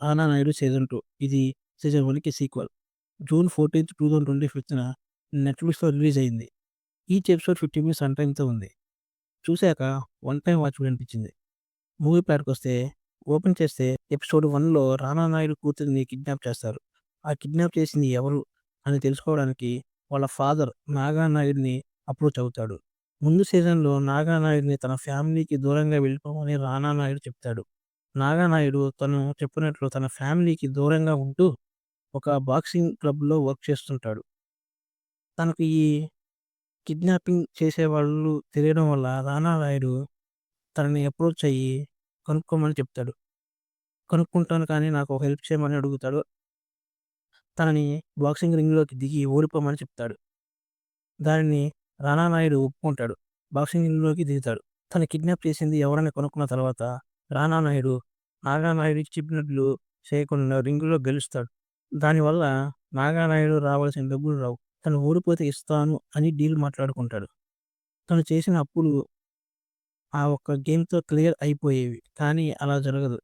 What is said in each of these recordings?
'రానా Naidu' season 2 ఇది season 1కి sequel. June 14, 2025న నెట్‌ఫ్లిక్స్‌లో రిలీజ్ అయింది. ఈచ్ ఎపిసోడ్ 15 మినిట్స్ రన్ టైమ్‌తో ఉంది. చూసాక వన్ టైమ్ వాచబుల్ అనిపించింది. మూవీ ప్లాట్‌కొస్తే ఓపెన్ చేస్తే ఎపిసోడ్ 1లో 'రానా నాయుడు' కూతురిని కిడ్నాప్ చేస్తారు. ఆ కిడ్నాప్ చేసింది ఎవరు అని తెలుసుకోవడానికి వాళ్ళ ఫాదర్ 'నాగా నాయుడుని' అప్రోచ్ అవుతాడు. ముందు సీజన్‌లో 'నాగా నాయుడుని' తన ఫ్యామిలీకి దూరంగా వెళ్ళిపోమని 'రానా నాయుడు' చెప్తాడు. 'నాగా నాయుడు' తను చెప్పినట్లు తన ఫ్యామిలీకి దూరంగా ఉంటూ ఒక బాక్సింగ్ క్లబ్‌లో వర్క్ చేస్తుంటాడు. తనకు ఈ కిడ్నాపింగ్ చేసేవాళ్ళు తెలియడం వల్ల 'రానా నాయుడు' తనని అప్రోచ్ అయ్యి కనుక్కోమని చెప్తాడు. కనుక్కుంటాను కానీ నాకు ఒక హెల్ప్ చేయమని అడుగుతాడు. తనని బాక్సింగ్ రింగ్‌లోకి దిగి ఓడిపోమని చెప్తాడు. దానిని రానా నాయుడు ఒప్పుకుంటాడు. బాక్సింగ్ రింగ్‌లోకి దిగుతాడు. తను కిడ్నాప్ చేసింది ఎవరని కనుక్కున్న తర్వాత రానా నాయుడు, నాగా నాయుడుకి చెప్పినట్లు చేయకుండా రింగ్‌లో గెలుస్తాడు. దానివల్ల నాగా నాయుడు రావాల్సిన డబ్బులు రావు. తను ఓడిపోతే ఇస్తాను అని డీల్ మాట్లాడుకుంటాడు. తను చేసిన అప్పులు ఆ ఒక్క గేమ్‌తో క్లియర్ అయిపోయేవి. కానీ అలా జరగదు.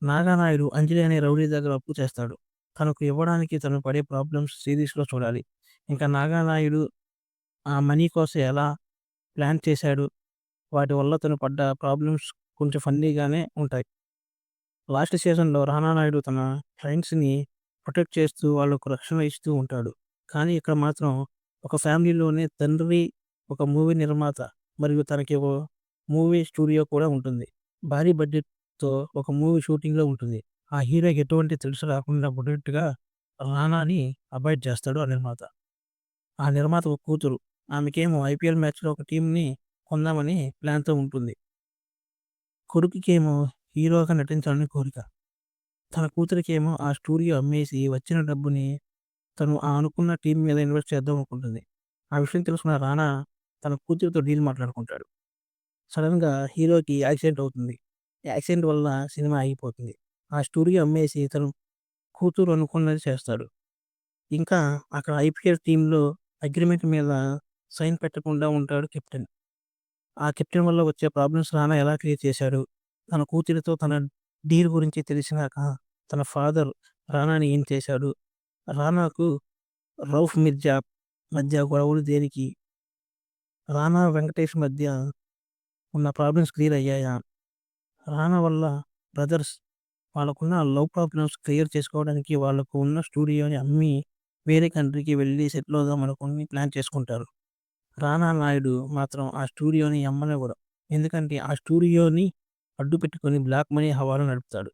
నాగానాయుడు అంజలి అనే రౌడీ దగ్గర అప్పు చేస్తాడు. తనకు ఇవ్వడానికి తను పడే ప్రాబ్లమ్స్ సీరీస్‌లో చూడాలి. ఇంకా నాగానాయుడు ఆ మనీ కోసం ఎలా ప్లాన్ చేశాడు, వాటి వల్ల తను పడ్డ ప్రాబ్లమ్స్ కొంచెం ఫన్నీగానే ఉంటాయి. లాస్ట్ సీజన్‌లో రానా నాయుడు తన క్లయింట్స్‌ని ప్రొటెక్ట్ చేస్తూ వాళ్ళకు రక్షణ ఇస్తూ ఉంటాడు. కానీ ఇక్కడ మాత్రం ఒక ఫ్యామిలీలోనే తండ్రి ఒక మూవీ నిర్మాత మరియు తనకి ఓ మూవీ స్టూడియో కూడా ఉంటుంది. భారీ బడ్జెట్‌తో ఒక మూవీ షూటింగ్‌లో ఉంటుంది. ఆ హీరోకి ఎటువంటి థ్రిల్స్ రాకుండా ప్రొటెక్ట్‌గా రానాని అవాయిడ్ చేస్తాడు ఆ నిర్మాత. ఆ నిర్మాత ఒక కూతురు. ఆమెకేమో ఐపీఎల్ మ్యాచ్‌లో ఒక టీమ్‌ని కొందామని ప్లాన్‌తో ఉంటుంది. కొడుకుకేమో హీరోగా నటించాలని కోరిక. తన కూతురికేమో ఆ స్టూడియో అమ్మేసి వచ్చిన డబ్బుని తను అనుకున్న టీమ్ మీద ఇన్వెస్ట్ చేద్దాం అనుకుంటుంది. ఆ విషయం తెలుసుకున్న రానా తన కూతురితో డీల్ మాట్లాడుకుంటాడు. సడెన్‌గా హీరోకి యాక్సిడెంట్ అవుతుంది. యాక్సిడెంట్ వల్ల సినిమా ఆగిపోతుంది. ఆ స్టూడియో అమ్మేసి తను కూతురు అనుకున్నది చేస్తాడు. ఇంకా అక్కడ ఐపీఎల్ టీమ్‌లో అగ్రీమెంట్ మీద సైన్ పెట్టకుండా ఉంటాడు కెప్టెన్. ఆ కెప్టెన్ వల్ల వచ్చే ప్రాబ్లమ్స్ రానా ఎలా క్లియర్ చేశాడు? తన కూతురితో తన డీల్ గురించి తెలిసినాక తన ఫాదర్ రానాని ఏం చేశాడు? రానాకు రౌఫ్ మిర్జా మధ్య గొడవలు దేనికి? రానా, వెంకటేష్ మధ్య ఉన్న ప్రాబ్లమ్స్ క్లియర్ అయ్యాయా? రానా వల్ల బ్రదర్స్ వాళ్ళకున్న లవ్ ప్రాబ్లమ్స్ క్లియర్ చేసుకోవడానికి వాళ్ళకు ఉన్న స్టూడియోని అమ్మి వేరే కంట్రీకి వెళ్లి సెటిల్ అవుదాం అనుకుని ప్లాన్ చేసుకుంటారు. రానా నాయుడు మాత్రం ఆ స్టూడియోని అమ్మనివ్వడు. ఎందుకంటే ఆ స్టూడియోని అడ్డు పెట్టుకొని బ్లాక్ మనీ హవాలా నడుపుతాడు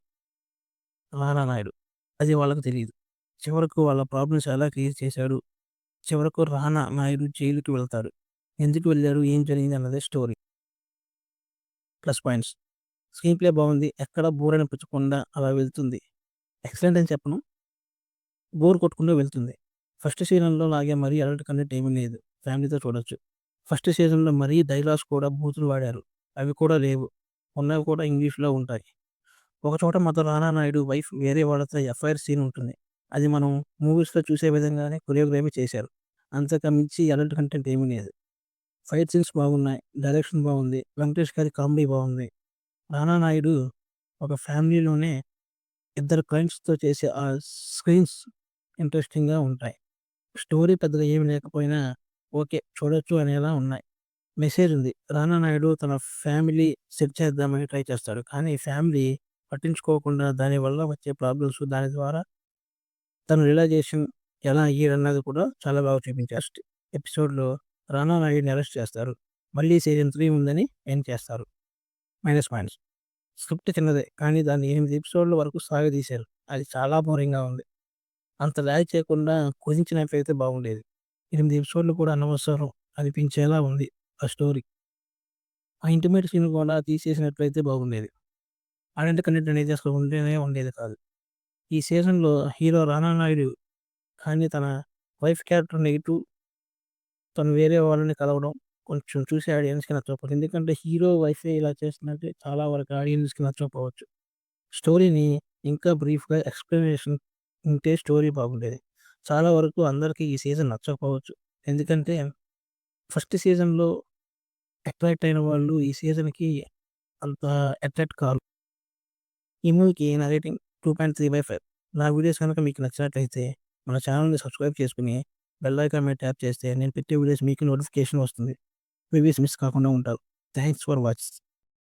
రానా నాయుడు. అది వాళ్ళకి తెలీదు. చివరకు వాళ్ళ ప్రాబ్లమ్స్ ఎలా క్లియర్ చేశాడు? చివరకు రానా నాయుడు జైలుకి వెళ్తాడు. ఎందుకు వెళ్లారు? ఏం జరిగింది? అన్నదే story. Plus points. Screen play బాగుంది. ఎక్కడ బోర్ అనిపించకుండా అలా వెళ్తుంది. ఎక్సలెంట్ అని చెప్పను. బోర్ కొట్టకుండా వెళ్తుంది. ఫస్ట్ సీజన్‌లో లాగే మరీ అడల్ట్ కంటెంట్ ఏమీ లేదు. ఫ్యామిలీతో చూడొచ్చు. ఫస్ట్ సీజన్‌లో మరీ డైలాగ్స్ కూడా బూతులు వాడారు. అవి కూడా లేవు. ఉన్నవి కూడా ఇంగ్లీష్‌లో ఉంటాయి. ఒకచోట మాత్రం రానా నాయుడు వైఫ్ వేరే వాళ్ళతో ఎఫ్ఐఆర్ సీన్ ఉంటుంది. అది మనం మూవీస్‌లో చూసే విధంగానే కొరియోగ్రఫీ చేశారు. అంతకు మించి అడల్ట్ కంటెంట్ ఏమీ లేదు. ఫైట్ సీన్స్ బాగున్నాయి. డైరెక్షన్ బాగుంది. వెంకటేష్ గారి కామెడీ బాగుంది. రానా నాయుడు ఒక ఫ్యామిలీలోనే ఇద్దరు క్లయింట్స్‌తో చేసే ఆ సీన్స్ ఇంట్రెస్టింగ్‌గా ఉంటాయి. స్టోరీ పెద్దగా ఏమి లేకపోయినా ఓకే. చూడొచ్చు అనేలా ఉన్నాయి. మెసేజ్ ఉంది. రానా నాయుడు తన ఫ్యామిలీ సెట్ చేద్దామని ట్రై చేస్తాడు. కానీ ఫ్యామిలీ పట్టించుకోకుండా దానివల్ల వచ్చే ప్రాబ్లమ్స్ దాని ద్వారా తన రియలైజేషన్ ఎలా అయ్యాడన్నది కూడా చాలా బాగా చూపించారు. ఫస్ట్ ఎపిసోడ్‌లో రానా నాయుడిని అరెస్ట్ చేస్తారు. మళ్ళీ సీజన్ 3 ఉందని ఎండ్ చేస్తారు. Minus points. స్క్రిప్ట్ చిన్నదే. కానీ దాన్ని 8 ఎపిసోడ్‌ల వరకు సాగదీశారు. అది చాలా బోరింగ్‌గా ఉంది. అంత లాగ్ చేయకుండా కుదించినట్లయితే బాగుండేది. 8 ఎపిసోడ్‌లు కూడా అనవసరం అనిపించేలా ఉంది ఆ స్టోరీ. ఆ ఇంటిమేట్ సీన్ కూడా తీసేసినట్లయితే బాగుండేది. అలాంటి కంటెంట్ అనేది అసలు ఉండనే ఉండేది కాదు. ఈ సీజన్‌లో హీరో రానా నాయుడు కానీ తన వైఫ్ క్యారెక్టర్ నెగెటివ్ తను వేరే వాళ్ళని కలవడం కొంచెం చూసే ఆడియన్స్‌కి నచ్చకపోవచ్చు. ఎందుకంటే హీరో వైఫే ఇలా చేస్తుందంటే చాలా వరకు ఆడియన్స్‌కి నచ్చకపోవచ్చు. స్టోరీని ఇంకా బ్రీఫ్‌గా ఎక్స్‌ప్లనేషన్ ఉంటే స్టోరీ బాగుండేది. చాలా వరకు అందరికి ఈ సీజన్ నచ్చకపోవచ్చు. ఎందుకంటే ఫస్ట్ సీజన్‌లో అట్రాక్ట్ అయిన వాళ్ళు ఈ సీజన్‌కి అంత అట్రాక్ట్ కారు. ఈ మూవీకి నా రేటింగ్ 2.3/5. నా వీడియోస్ గనుక మీకు నచ్చినట్లయితే మన ఛానెల్‌ని సబ్స్క్రైబ్ చేసుకొని బెల్ ఐకాన్ మీద ట్యాప్ చేస్తే నేను పెట్టే వీడియోస్ మీకు నోటిఫికేషన్ వస్తుంది. ప్రీవియస్ మిస్ కాకుండా ఉంటారు. Thanks for watching.